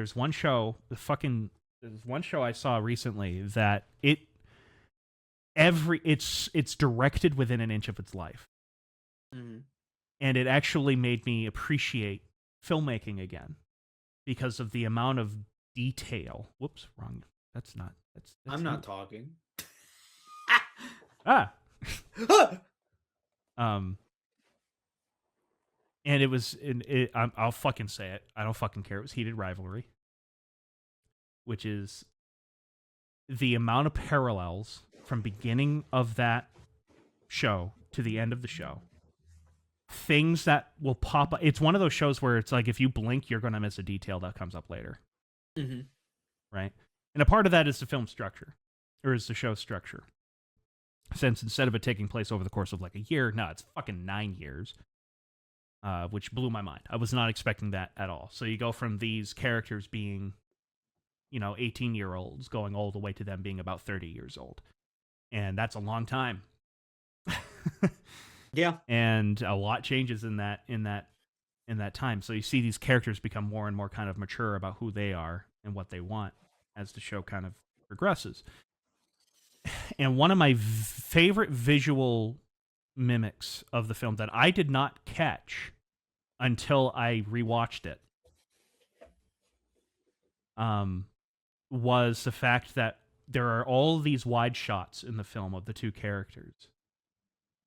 there's one show, there's one show I saw recently that it's directed within an inch of its life. Mm-hmm. And it actually made me appreciate filmmaking again because of the amount of detail. Whoops, wrong. That's I'm not talking. Ah. And it was, I'll fucking say it. I don't fucking care. It was Heated Rivalry, which is the amount of parallels from beginning of that show to the end of the show. Things that will pop up. It's one of those shows where it's like if you blink, you're going to miss a detail that comes up later. Mm-hmm. Right? And a part of that is the film structure, or is the show structure. Since instead of it taking place over the course of like a year, no, it's fucking 9 years. Which blew my mind. I was not expecting that at all. So you go from these characters being, 18-year-olds going all the way to them being about 30 years old. And that's a long time. Yeah. And a lot changes in that time. So you see these characters become more and more kind of mature about who they are and what they want as the show kind of progresses. And one of my favorite visual mimics of the film that I did not catch until I rewatched it was the fact that there are all these wide shots in the film of the two characters.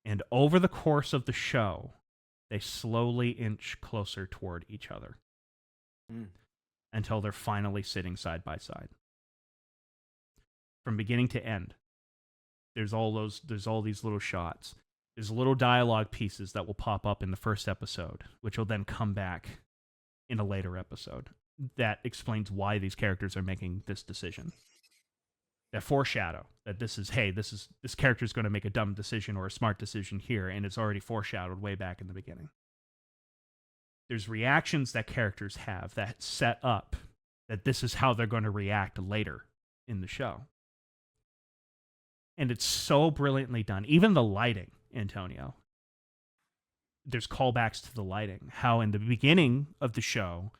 And over the course of the show, they slowly inch closer toward each other until they're finally sitting side by side. From beginning to end, there's all these little shots. There's little dialogue pieces that will pop up in the first episode, which will then come back in a later episode that explains why these characters are making this decision. That foreshadow that this character is going to make a dumb decision or a smart decision here, and it's already foreshadowed way back in the beginning. There's reactions that characters have that set up that this is how they're going to react later in the show. And it's so brilliantly done. Even the lighting, Antonio. There's callbacks to the lighting. How in the beginning of the show,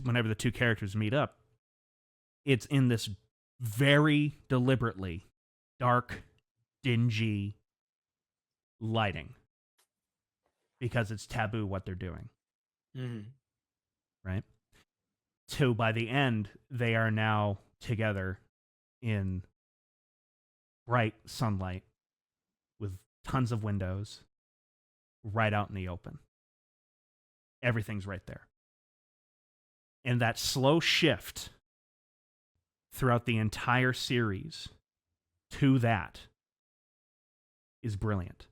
whenever the two characters meet up, it's in this very deliberately dark, dingy lighting. Because it's taboo what they're doing. Mm-hmm. Right? So by the end, they are now together in bright sunlight with tons of windows right out in the open. Everything's right there. And that slow shift throughout the entire series to that is brilliant.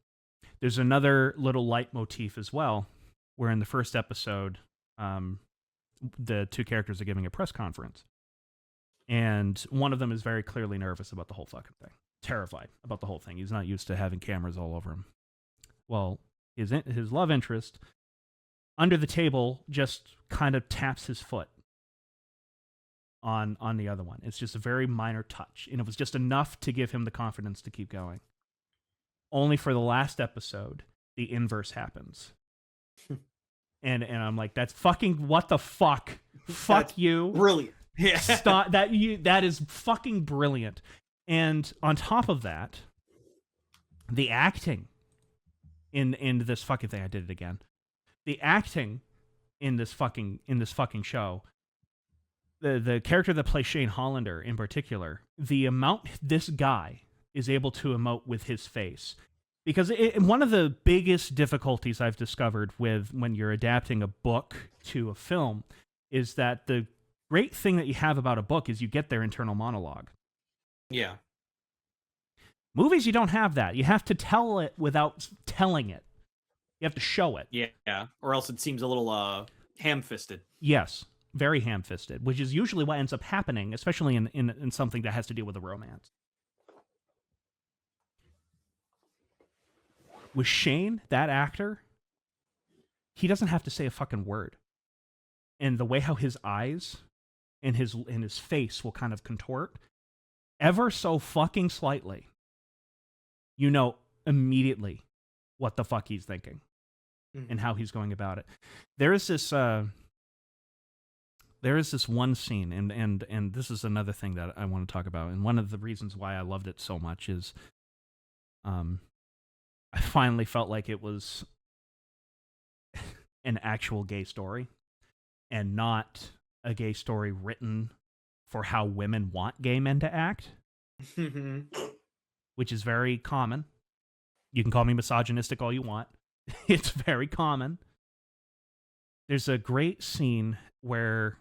There's another little leitmotif as well, where in the first episode, the two characters are giving a press conference. And one of them is very clearly nervous about the whole fucking thing. Terrified about the whole thing. He's not used to having cameras all over him. Well, his love interest under the table just kind of taps his foot on the other one. It's just a very minor touch, and it was just enough to give him the confidence to keep going. Only for the last episode, the inverse happens. and I'm like, that's fucking what the fuck? Fuck That's you. Brilliant. Yeah. Stop that is fucking brilliant. And on top of that, the acting in this fucking thing, I did it again. The acting in this fucking show, the character that plays Shane Hollander in particular, the amount this guy is able to emote with his face. Because one of the biggest difficulties I've discovered with when you're adapting a book to a film is that the great thing that you have about a book is you get their internal monologue. Yeah. Movies, you don't have that. You have to tell it without telling it. You have to show it. Yeah. Or else it seems a little ham-fisted. Yes, very ham-fisted, which is usually what ends up happening, especially in something that has to do with a romance. With Shane, that actor, he doesn't have to say a fucking word. And the way how his eyes and his face will kind of contort ever so fucking slightly, you know immediately what the fuck he's thinking and how he's going about it. There is this the there is this one scene, and this is another thing that I want to talk about, and one of the reasons why I loved it so much is, I finally felt like it was an actual gay story, and not a gay story written for how women want gay men to act, which is very common. You can call me misogynistic all you want. It's very common. There's a great scene where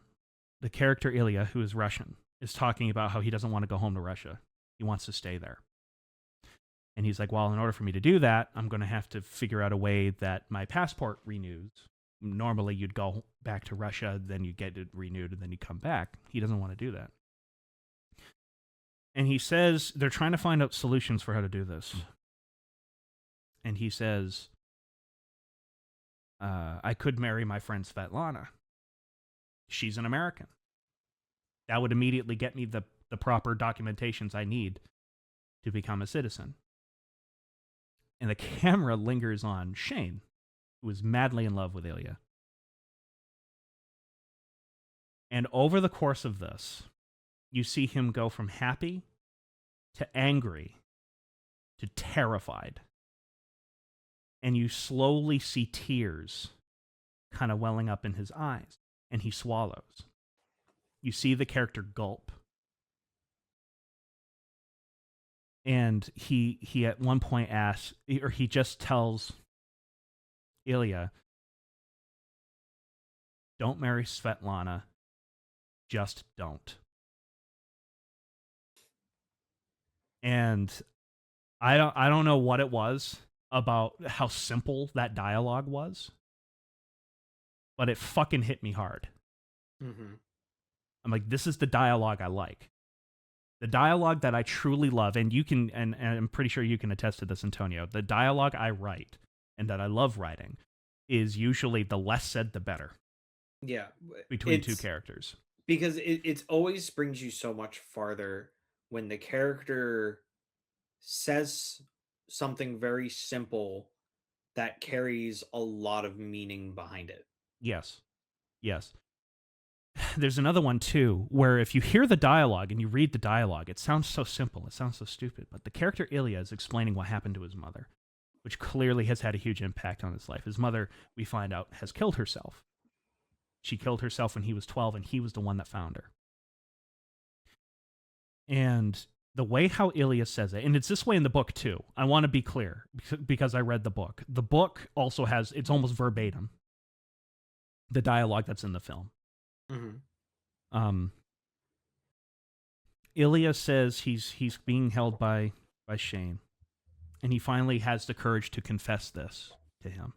the character Ilya, who is Russian, is talking about how he doesn't want to go home to Russia. He wants to stay there. And he's like, well, in order for me to do that, I'm going to have to figure out a way that my passport renews. Normally, you'd go back to Russia, then you get it renewed, and then you come back. He doesn't want to do that. And he says they're trying to find out solutions for how to do this. And he says, I could marry my friend Svetlana. She's an American. That would immediately get me the proper documentations I need to become a citizen. And the camera lingers on Shane, who is madly in love with Ilya. And over the course of this, you see him go from happy to angry to terrified. And you slowly see tears kind of welling up in his eyes. And he swallows. You see the character gulp. And he at one point asks, or he just tells Ilya, don't marry Svetlana, just don't. And I don't know what it was about how simple that dialogue was, but it fucking hit me hard. Mm-hmm. I'm like, this is the dialogue I like. The dialogue that I truly love, and you can, and I'm pretty sure you can attest to this, Antonio. The dialogue I write and that I love writing is usually the less said, the better. Yeah, Between two characters, because it always brings you so much farther when the character says something very simple that carries a lot of meaning behind it. Yes. There's another one too, where if you hear the dialogue and you read the dialogue, it sounds so simple, it sounds so stupid, but the character Ilya is explaining what happened to his mother, which clearly has had a huge impact on his life. His mother, we find out, has killed herself. She killed herself when he was 12, and he was the one that found her. And the way how Ilya says it, and it's this way in the book too, I want to be clear, because I read the book. The book also has, it's almost verbatim, the dialogue that's in the film. Mm-hmm. Ilya says he's being held by Shane, and he finally has the courage to confess this to him.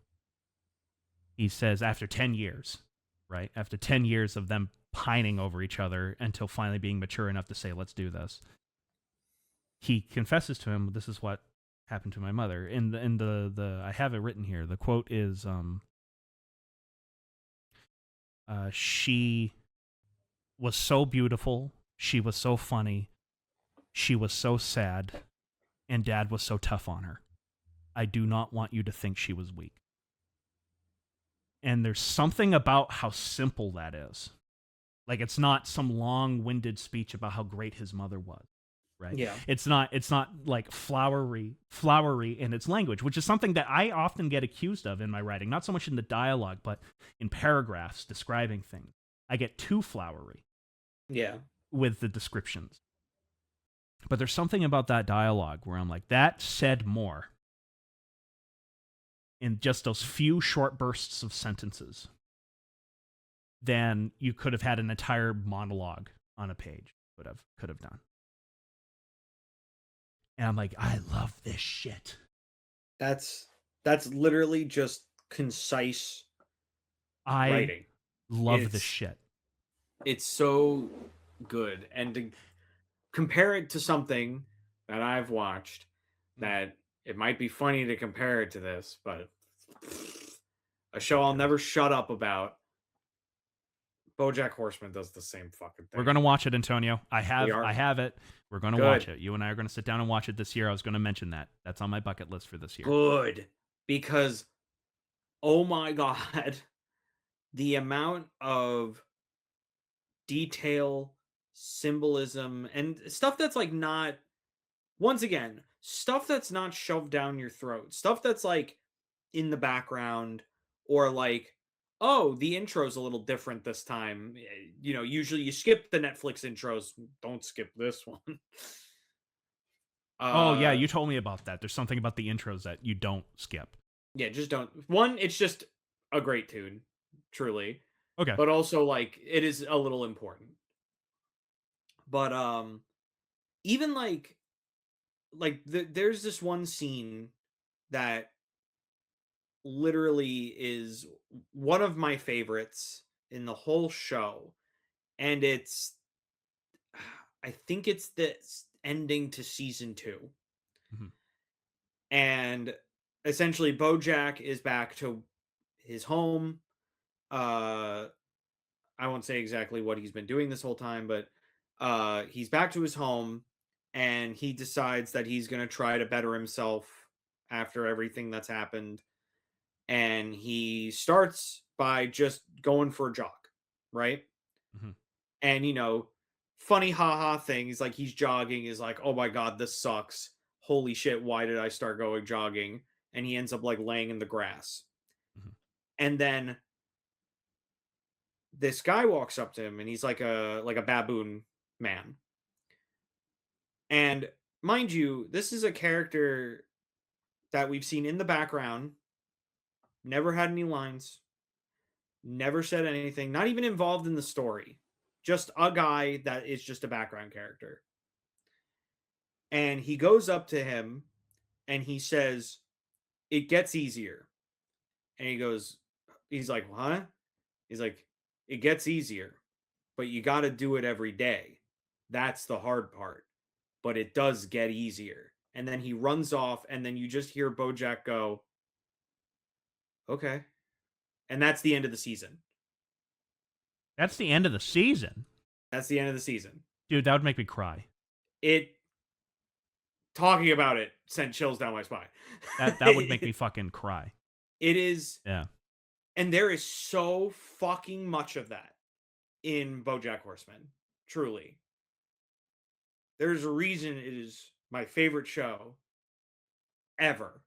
He says after 10 years, right? After 10 years of them pining over each other until finally being mature enough to say, let's do this. He confesses to him, this is what happened to my mother. In the I have it written here. The quote is, she was so beautiful, she was so funny, she was so sad, and Dad was so tough on her. I do not want you to think she was weak. And there's something about how simple that is. Like, it's not some long-winded speech about how great his mother was, right? Yeah. It's not like flowery in its language, which is something that I often get accused of in my writing, not so much in the dialogue, but in paragraphs describing things. I get too flowery. Yeah. With the descriptions. But there's something about that dialogue where I'm like, that said more in just those few short bursts of sentences than you could have had an entire monologue on a page could have done. And I'm like, I love this shit. That's literally just concise writing. Love this shit. It's so good. And to compare it to something that I've watched that it might be funny to compare it to this, but a show I'll never shut up about. BoJack Horseman does the same fucking thing. We're gonna watch it, Antonio. I have it. We're gonna watch it. You and I are gonna sit down and watch it this year. I was gonna mention that. That's on my bucket list for this year. Good. Because, oh my god, the amount of detail, symbolism, and stuff that's like not, once again, stuff that's not shoved down your throat. Stuff that's like in the background, or like, oh, the intro's a little different this time. Usually you skip the Netflix intros. Don't skip this one. Oh yeah, uh you told me about that. There's something about the intros that you don't skip. yeah, just don't. One, it's just a great tune, truly. Okay. But also like it is a little important. But even there's this one scene that literally is one of my favorites in the whole show, and it's I think it's the ending to season 2. Mhm. And essentially Bojack is back to his home. uh I won't say exactly what he's been doing this whole time, but he's back to his home, and he decides that he's going to try to better himself after everything that's happened. And he starts by just going for a jog, right? Mhm. And funny haha things like he's jogging is like, oh my god, this sucks. Holy shit, why did I start going jogging? And he ends up like laying in the grass. Mhm. And then this guy walks up to him, and he's like a baboon man. And mind you, this is a character that we've seen in the background, never had any lines, never said anything, not even involved in the story. Just a guy that is just a background character. And he goes up to him and he says, "It gets easier." And he's like, "What?" He's like, "It gets easier, but you got to do it every day. That's the hard part. But it does get easier." And then he runs off, and then you just hear Bojack go, "Okay." And that's the end of the season. That's the end of the season. That's the end of the season. Dude, that would make me cry. It Talking about it sent chills down my spine. That would make me fucking cry. It is, Yeah. and there is so fucking much of that in BoJack Horseman. Truly, there's a reason it is my favorite show ever.